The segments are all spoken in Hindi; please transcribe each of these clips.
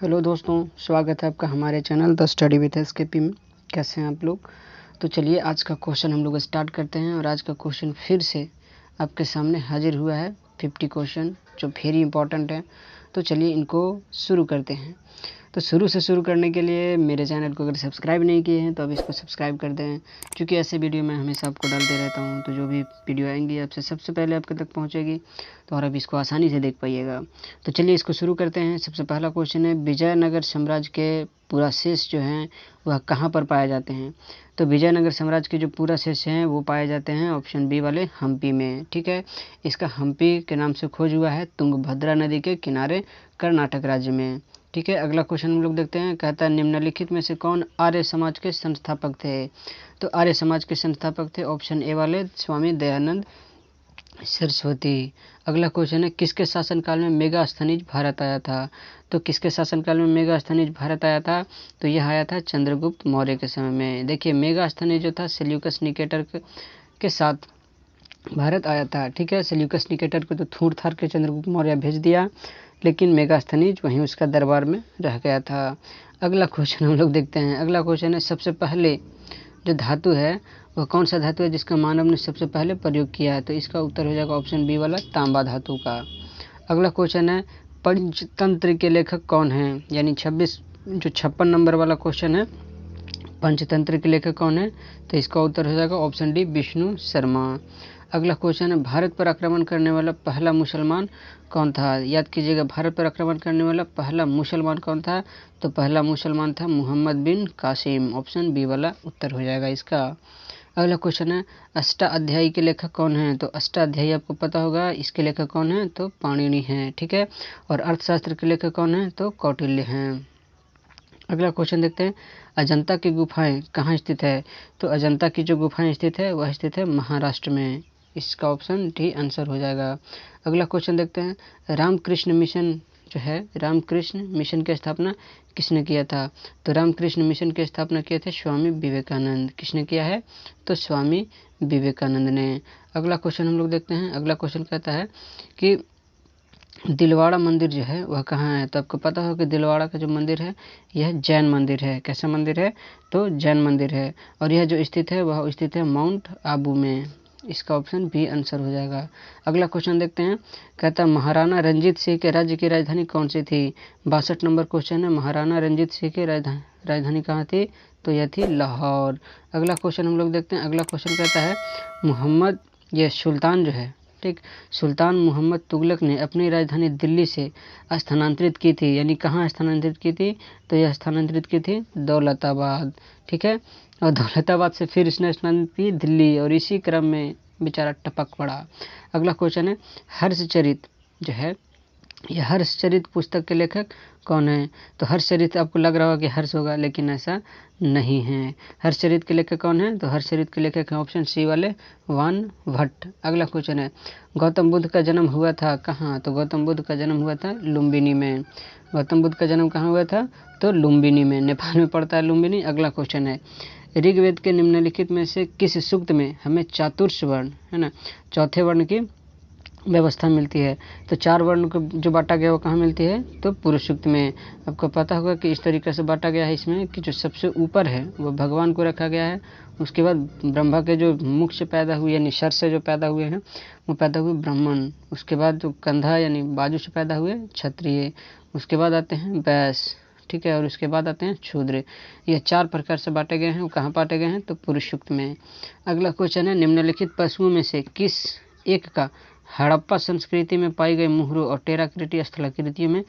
हेलो दोस्तों, स्वागत है आपका हमारे channel the study with SKP में। कैसे हैं आप लोग? तो चलिए आज का क्वेश्चन हम लोग स्टार्ट करते हैं। और आज का क्वेश्चन फिर से आपके सामने हाजिर हुआ है 50 क्वेश्चन जो वेरी इंपॉर्टेंट है। तो चलिए इनको शुरू करते हैं। तो शुरू करने के लिए मेरे चैनल को अगर सब्सक्राइब नहीं किए हैं तो अब इसको सब्सक्राइब कर दें, क्योंकि ऐसे वीडियो मैं हमेशा आपको डालते रहता हूं। तो जो भी वीडियो आएंगी आपसे सबसे पहले आपके तक पहुंचेगी, तो और अब इसको आसानी से देख पाइएगा। तो चलिए इसको शुरू करते हैं। सबसे पहला क्वेश्चन है, विजयनगर साम्राज्य के पुराशेष जो हैं वह कहाँ पर पाए जाते हैं? तो विजयनगर साम्राज्य के जो पुराशेष हैं वो पाए जाते हैं ऑप्शन बी वाले हम्पी में। ठीक है, इसका हम्पी के नाम से खोज हुआ है तुंगभद्रा नदी के किनारे कर्नाटक राज्य में। ठीक है, अगला क्वेश्चन हम लोग देखते हैं। कहता है निम्नलिखित में से कौन आर्य समाज के संस्थापक थे? तो आर्य समाज के संस्थापक थे ऑप्शन ए वाले स्वामी दयानंद सरस्वती। अगला क्वेश्चन है, किसके शासनकाल में मेगास्थनीज भारत आया था? तो किसके शासनकाल में मेगास्थनीज भारत आया था? तो यह आया था चंद्रगुप्त मौर्य के समय में। देखिए मेगास्थनीज जो था सेल्यूकस निकेटर के साथ भारत आया था। ठीक है, सेल्यूकस निकेटर को तो थूर थार के चंद्रगुप्त मौर्य भेज दिया, लेकिन मेगास्थनीज वहीं उसका दरबार में रह गया था। अगला क्वेश्चन हम लोग देखते हैं। अगला क्वेश्चन है, सबसे पहले जो धातु है वह कौन सा धातु है जिसका मानव ने सबसे पहले प्रयोग किया है? तो इसका उत्तर हो जाएगा ऑप्शन बी वाला तांबा धातु का। अगला क्वेश्चन है, पंचतंत्र के लेखक कौन हैं? यानी 56 नंबर वाला क्वेश्चन है, पंचतंत्र के लेखक कौन है? तो इसका उत्तर हो जाएगा ऑप्शन डी विष्णु शर्मा। अगला क्वेश्चन है, भारत पर आक्रमण करने वाला पहला मुसलमान कौन था? याद कीजिएगा, भारत पर आक्रमण करने वाला पहला मुसलमान कौन था? तो पहला मुसलमान था मोहम्मद बिन कासिम। ऑप्शन बी वाला उत्तर हो जाएगा इसका। अगला क्वेश्चन है, अष्टाध्यायी के लेखक कौन है? तो अष्टाध्यायी आपको पता होगा, इसके लेखक कौन है? तो पाणिनि हैं। ठीक है, और अर्थशास्त्र के लेखक कौन है? तो कौटिल्य हैं। अगला क्वेश्चन देखते हैं, अजंता की गुफाएं कहाँ स्थित है? तो अजंता की जो गुफाएं स्थित है वह स्थित है महाराष्ट्र में। इसका ऑप्शन डी आंसर हो जाएगा। अगला क्वेश्चन देखते हैं, रामकृष्ण मिशन जो है, रामकृष्ण मिशन की स्थापना किसने किया था? तो रामकृष्ण मिशन की स्थापना किए थे स्वामी विवेकानंद। किसने किया है? तो स्वामी विवेकानंद ने। अगला क्वेश्चन हम लोग देखते हैं। अगला क्वेश्चन कहता है कि दिलवाड़ा मंदिर जो है वह कहाँ है? तो आपको पता हो कि दिलवाड़ा का जो मंदिर है यह जैन मंदिर है। कैसा मंदिर है? तो जैन मंदिर है। और यह जो स्थित है वह स्थित है माउंट आबू में। इसका ऑप्शन बी आंसर हो जाएगा। अगला क्वेश्चन देखते हैं। कहता है, महाराणा रंजीत सिंह के राज्य की राजधानी कौन सी थी? 62 नंबर क्वेश्चन है, महाराणा रंजीत सिंह की राजधानी कहाँ थी? तो यह थी लाहौर। अगला क्वेश्चन हम लोग देखते हैं। अगला क्वेश्चन कहता है, मुहम्मद यह सुल्तान जो है, ठीक, सुल्तान मोहम्मद तुगलक ने अपनी राजधानी दिल्ली से स्थानांतरित की थी, यानी कहाँ स्थानांतरित की थी? तो यह स्थानांतरित की थी दौलताबाद। ठीक है, और दौलताबाद से फिर इसने स्थानांतरित की दिल्ली, और इसी क्रम में बेचारा टपक पड़ा। अगला क्वेश्चन है, हर्षचरित जो है, यह हर्षचरित पुस्तक के लेखक कौन है? तो हर्षचरित आपको लग रहा होगा कि हर्ष होगा, लेकिन ऐसा नहीं है। हर्षचरित के लेखक कौन है? तो हर्षचरित के लेखक है ऑप्शन सी वाले वान भट्ट। अगला क्वेश्चन है, गौतम बुद्ध का जन्म हुआ था कहाँ? तो गौतम बुद्ध का जन्म हुआ था लुम्बिनी में। गौतम बुद्ध का जन्म कहाँ हुआ था? तो लुम्बिनी में, नेपाल में पड़ता है लुम्बिनी। अगला क्वेश्चन है, ऋग्वेद के निम्नलिखित में से किस सूक्त में हमें चातुर्स वर्ण है ना, चौथे वर्ण की व्यवस्था मिलती है? तो 4 वर्ण को जो बांटा गया वो कहाँ मिलती है? तो पुरुष सूक्त में। आपको पता होगा कि इस तरीके से बांटा गया है इसमें कि जो सबसे ऊपर है वो भगवान को रखा गया है, उसके बाद ब्रह्मा के जो मुख से पैदा हुए यानी सर से जो पैदा हुए हैं वो पैदा हुए ब्राह्मण, उसके बाद जो कंधा यानी बाजू से पैदा हुए क्षत्रिय, उसके बाद आते हैं वैश्य, ठीक है, और उसके बाद आते हैं शूद्र। ये 4 प्रकार से बांटे गए हैं। वो कहाँ बांटे गए हैं? तो पुरुष सूक्त में। अगला क्वेश्चन है, निम्नलिखित पशुओं में से किस एक का हड़प्पा संस्कृति में पाई गई मुहरों और टेराकृति स्थलाकृतियों में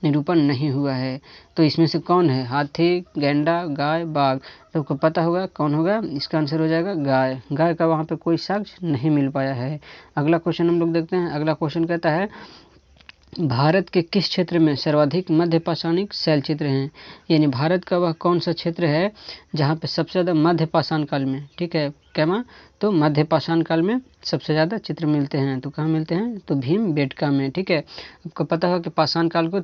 निरूपण नहीं हुआ है? तो इसमें से कौन है? हाथी, गैंडा, गाय, बाघ। तो आपको पता होगा कौन होगा। इसका आंसर हो जाएगा गाय। गाय का वहाँ पे कोई साक्ष्य नहीं मिल पाया है। अगला क्वेश्चन हम लोग देखते हैं। अगला क्वेश्चन कहता है, भारत के किस क्षेत्र में सर्वाधिक मध्य पाषाणिक शैल चित्र हैं? यानी भारत का वह कौन सा क्षेत्र है जहाँ पे सबसे ज़्यादा मध्य पाषाण काल में, ठीक है, कैमा, तो मध्य पाषाण काल में सबसे ज़्यादा चित्र मिलते हैं। तो कहाँ मिलते हैं? तो भीमबेटका में। ठीक है, आपको पता होगा कि पाषाण काल को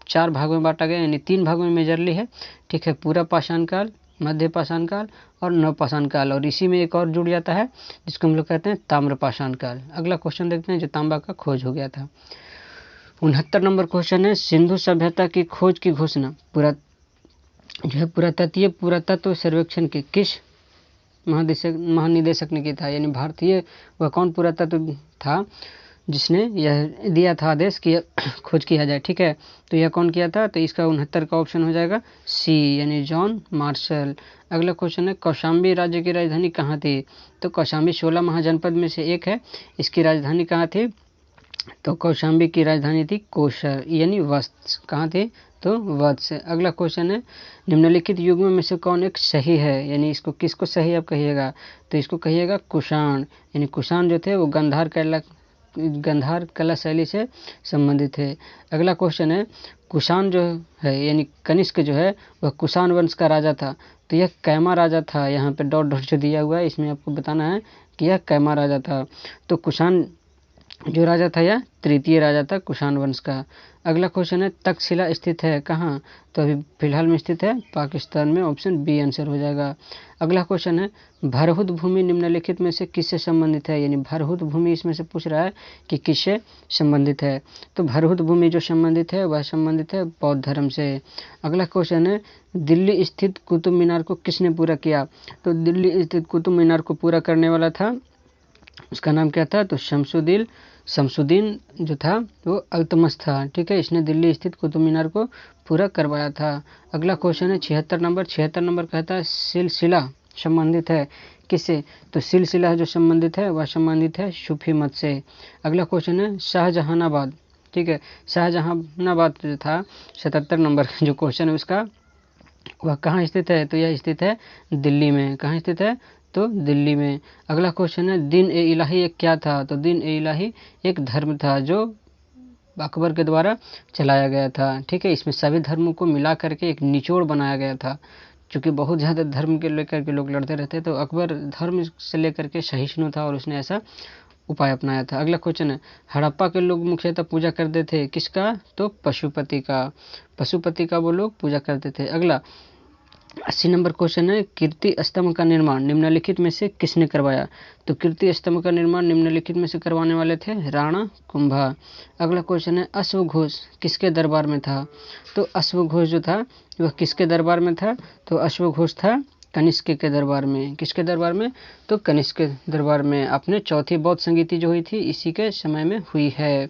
4 भागों में बांटा गया, यानी 3 भागों में मेजरली है। ठीक है, पूरा पाषाण काल, मध्य पाषाण काल और नवपाषाण काल, और इसी में एक और जुड़ जाता है जिसको हम लोग कहते हैं ताम्र पाषाण काल। अगला क्वेश्चन देखते हैं, जो तांबा का खोज हो गया था। 69 नंबर क्वेश्चन है, सिंधु सभ्यता की खोज की घोषणा पुरातत्व सर्वेक्षण के किस महानिदेशक ने किया था, यानी भारतीय वह कौन पुरातत्व था जिसने यह दिया था आदेश कि खोज किया जाए। ठीक है, तो यह कौन किया था, तो इसका 69 का ऑप्शन हो जाएगा सी, यानी जॉन मार्शल। अगला क्वेश्चन है, कौशाम्बी राज्य की राजधानी कहाँ थी, तो कौशाम्बी 16 महाजनपद में से एक है, इसकी राजधानी कहाँ थी, तो कौशाम्बी की राजधानी थी कोशर, यानी वत्स। कहाँ थी, तो वत्स। अगला क्वेश्चन है, निम्नलिखित युग्मों में से कौन एक सही है, यानी इसको किसको सही आप कहिएगा, तो इसको कहिएगा कुषाण, यानी कुषाण जो थे वो गंधार कला शैली से संबंधित है। अगला क्वेश्चन है, कुषाण जो है यानी कनिष्क जो है वह कुषाण वंश का राजा था, तो यह कैमा राजा था। यहाँ पे डॉट डॉट जो दिया हुआ है इसमें आपको बताना है कि यह कैमा राजा था। तो कुषाण जो राजा था यह तृतीय राजा था कुषाण वंश का। अगला क्वेश्चन है, तक्षशिला स्थित है कहाँ, तो अभी फिलहाल में स्थित है पाकिस्तान में, ऑप्शन बी आंसर हो जाएगा। अगला क्वेश्चन है, भरहुत भूमि निम्नलिखित में से किससे संबंधित है, यानी भरहुत भूमि इसमें से पूछ रहा है कि किससे संबंधित है, तो भरहुत भूमि जो संबंधित है वह संबंधित है बौद्ध धर्म से। अगला क्वेश्चन है, दिल्ली स्थित कुतुब मीनार को किसने पूरा किया, तो दिल्ली स्थित कुतुब मीनार को पूरा करने वाला था, उसका नाम क्या था, तो शमसुद्दीन जो था वो अल्तमश था। ठीक है, इसने दिल्ली स्थित कुतुब मीनार को पूरा करवाया था। अगला क्वेश्चन है 76 नंबर कहता है, सिलसिला संबंधित है किससे, तो सिलसिला जो संबंधित है वह संबंधित है सूफी मत से। अगला क्वेश्चन है, शाहजहानाबाद, ठीक है, शाहजहानाबाद जो था 77 नंबर जो क्वेश्चन है उसका, वह कहाँ स्थित है, तो यह स्थित है दिल्ली में। कहाँ स्थित है, तो दिल्ली में। अगला क्वेश्चन है, दिन ए इलाही एक क्या था, तो दिन ए इलाही एक धर्म था जो अकबर के द्वारा चलाया गया था। ठीक है, इसमें सभी धर्मों को मिला करके एक निचोड़ बनाया गया था, क्योंकि बहुत ज़्यादा धर्म के लेकर के लोग लड़ते रहते, तो अकबर धर्म से लेकर के सहिष्णु था और उसने ऐसा उपाय अपनाया था। अगला क्वेश्चन है, हड़प्पा के लोग मुख्यतः पूजा करते थे किसका, तो पशुपति का वो लोग पूजा करते थे। अगला 80 नंबर क्वेश्चन है, कीर्ति स्तंभ का निर्माण निम्नलिखित में से किसने करवाया, तो कीर्ति स्तंभ का निर्माण निम्नलिखित में से करवाने वाले थे राणा कुंभा। अगला क्वेश्चन है, अश्वघोष किसके दरबार में था, तो अश्वघोष जो था वह किसके दरबार में था, तो अश्वघोष था कनिष्क के दरबार में। किसके दरबार में, तो कनिष्क के दरबार में। अपने चौथी बौद्ध संगीति जो हुई थी इसी के समय में हुई है।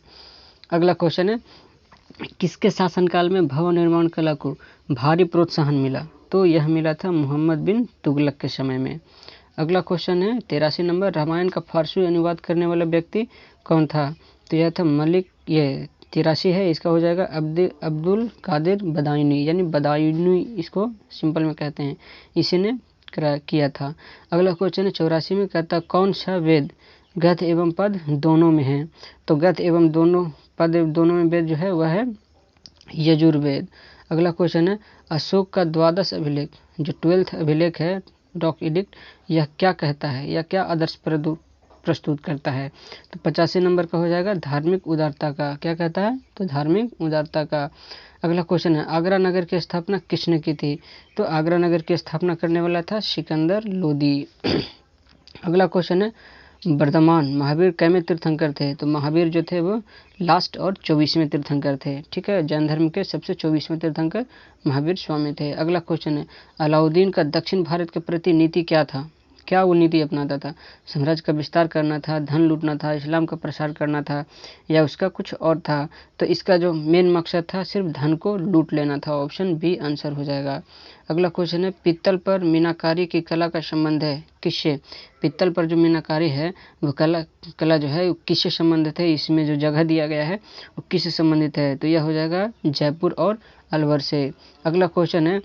अगला क्वेश्चन है, किसके शासनकाल में भवन निर्माण कला को भारी प्रोत्साहन मिला, तो यह मिला था मोहम्मद बिन तुगलक के समय में। अगला क्वेश्चन है 83 नंबर, रामायण का फारसी अनुवाद करने वाला व्यक्ति कौन था, तो यह था मलिक, ये 83 है, इसका हो जाएगा अब्दुल कादिर बदायूनी, यानी बदायूनी इसको सिंपल में कहते हैं, इसी ने किया था। अगला क्वेश्चन है 84 में, कहता कौन सा वेद गद्य एवं पद दोनों में है, तो गद्य एवं पद दोनों में वेद जो है वह है यजुर्वेद। अगला क्वेश्चन है, अशोक का द्वादश अभिलेख जो 12th अभिलेख है डॉक एडिक्ट, यह क्या कहता है, यह क्या आदर्श प्रस्तुत करता है, तो 85 नंबर का हो जाएगा धार्मिक उदारता का। क्या कहता है, तो धार्मिक उदारता का। अगला क्वेश्चन है, आगरा नगर की स्थापना किसने की थी, तो आगरा नगर की स्थापना करने वाला था सिकंदर लोदी। अगला क्वेश्चन है, वर्धमान महावीर कैमे तीर्थंकर थे, तो महावीर जो थे वो लास्ट और 24वें तीर्थंकर थे। ठीक है, जैन धर्म के सबसे 24वें तीर्थंकर महावीर स्वामी थे। अगला क्वेश्चन है, अलाउद्दीन का दक्षिण भारत के प्रति नीति क्या था, क्या वो नीति अपनाता था, साम्राज्य का विस्तार करना था, धन लूटना था, इस्लाम का प्रसार करना था, या उसका कुछ और था, तो इसका जो मेन मकसद था सिर्फ धन को लूट लेना था, ऑप्शन बी आंसर हो जाएगा। अगला क्वेश्चन है, पित्तल पर मीनाकारी की कला का संबंध है किससे, पित्तल पर जो मीनाकारी है वो कला जो है किससे संबंधित है, इसमें जो जगह दिया गया है वो किससे संबंधित है, तो यह हो जाएगा जयपुर और अलवर से। अगला क्वेश्चन है,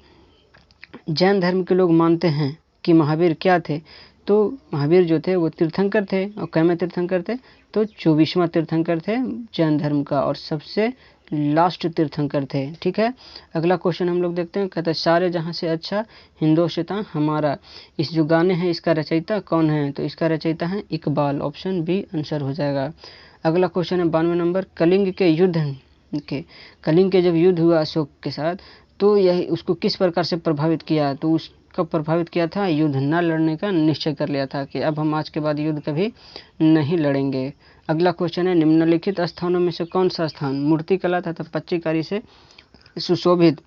जैन धर्म के लोग मानते हैं कि महावीर क्या थे, तो महावीर जो थे वो तीर्थंकर थे, और कैमे तीर्थंकर थे, तो 24वां तीर्थंकर थे जैन धर्म का और सबसे लास्ट तीर्थंकर थे। ठीक है, अगला क्वेश्चन हम लोग देखते हैं, कहते हैं सारे जहां से अच्छा हिंदुस्तान हमारा, इस जो गाने हैं इसका रचयिता कौन है, तो इसका रचयिता है इकबाल, ऑप्शन बी आंसर हो जाएगा। अगला क्वेश्चन है 92 नंबर, कलिंग के जब युद्ध हुआ अशोक के साथ, तो यह उसको किस प्रकार से प्रभावित किया, तो उसका प्रभावित किया था युद्ध न लड़ने का निश्चय कर लिया था कि अब हम आज के बाद युद्ध कभी नहीं लड़ेंगे। अगला क्वेश्चन है, निम्नलिखित स्थानों में से कौन सा स्थान मूर्तिकला तथा पच्चीकारी से सुशोभित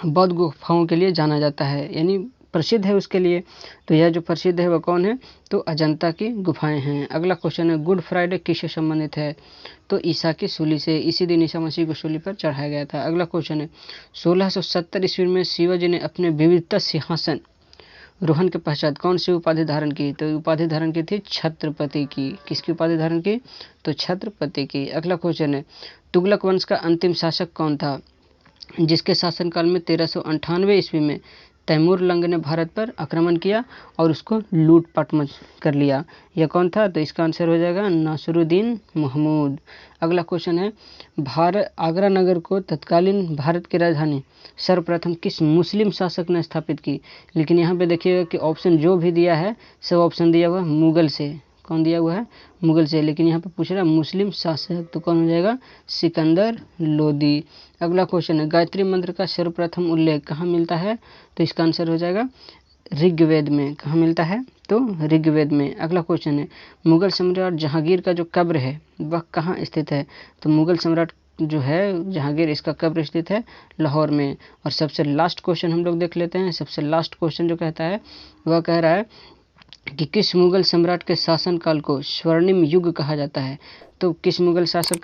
बौद्ध गुफाओं के लिए जाना जाता है, यानी प्रसिद्ध है उसके लिए। तो यह जो प्रसिद्ध है वह कौन है, तो अजंता की गुफाएं हैं। अगला क्वेश्चन है, गुड फ्राइडे किससे संबंधित है, तो ईसा की सूली से, इसी दिन ईसा मसीह को सूली पर चढ़ाया गया था। अगला क्वेश्चन है, 1670 ईस्वी में शिवाजी ने अपने विविधता सिंहासन रोहन के पश्चात कौन सी उपाधि धारण की, तो उपाधि धारण की थी छत्रपति की। किसकी उपाधि धारण की, तो छत्रपति की। अगला क्वेश्चन है, तुगलक वंश का अंतिम शासक कौन था, जिसके शासनकाल में 1398 ईस्वी में तैमूर लंग ने भारत पर आक्रमण किया और उसको लूटपाट कर लिया। यह कौन था, तो इसका आंसर हो जाएगा नासिरुद्दीन महमूद। अगला क्वेश्चन है, आगरा नगर को तत्कालीन भारत की राजधानी सर्वप्रथम किस मुस्लिम शासक ने स्थापित की। लेकिन यहाँ पे देखिएगा कि ऑप्शन जो भी दिया है सब ऑप्शन दिया हुआ मुगल से। कौन दिया हुआ है, मुगल से। लेकिन यहाँ पे पूछ रहा है मुस्लिम शासक, तो कौन हो जाएगा, सिकंदर लोदी। अगला क्वेश्चन है, गायत्री मंत्र का सर्वप्रथम उल्लेख कहाँ मिलता है, तो इसका आंसर हो जाएगा ऋग्वेद में। कहाँ मिलता है, तो ऋग्वेद में। अगला क्वेश्चन है, मुगल सम्राट जहांगीर का जो कब्र है वह कहाँ स्थित है, तो मुगल सम्राट जो है जहांगीर, इसका कब्र स्थित है लाहौर में। और सबसे लास्ट क्वेश्चन हम लोग देख लेते हैं। सबसे लास्ट क्वेश्चन जो कहता है वह कह रहा है कि किस मुगल सम्राट के शासनकाल को स्वर्णिम युग कहा जाता है, तो किस मुगल शासक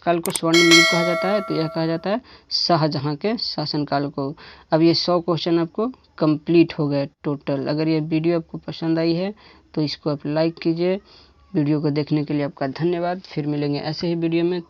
काल को स्वर्णिम युग कहा जाता है, तो यह कहा जाता है शाहजहां के शासनकाल को। अब ये 100 क्वेश्चन आपको कंप्लीट हो गए टोटल। अगर ये वीडियो आपको पसंद आई है तो इसको आप लाइक कीजिए। वीडियो को देखने के लिए आपका धन्यवाद। फिर मिलेंगे ऐसे ही वीडियो में।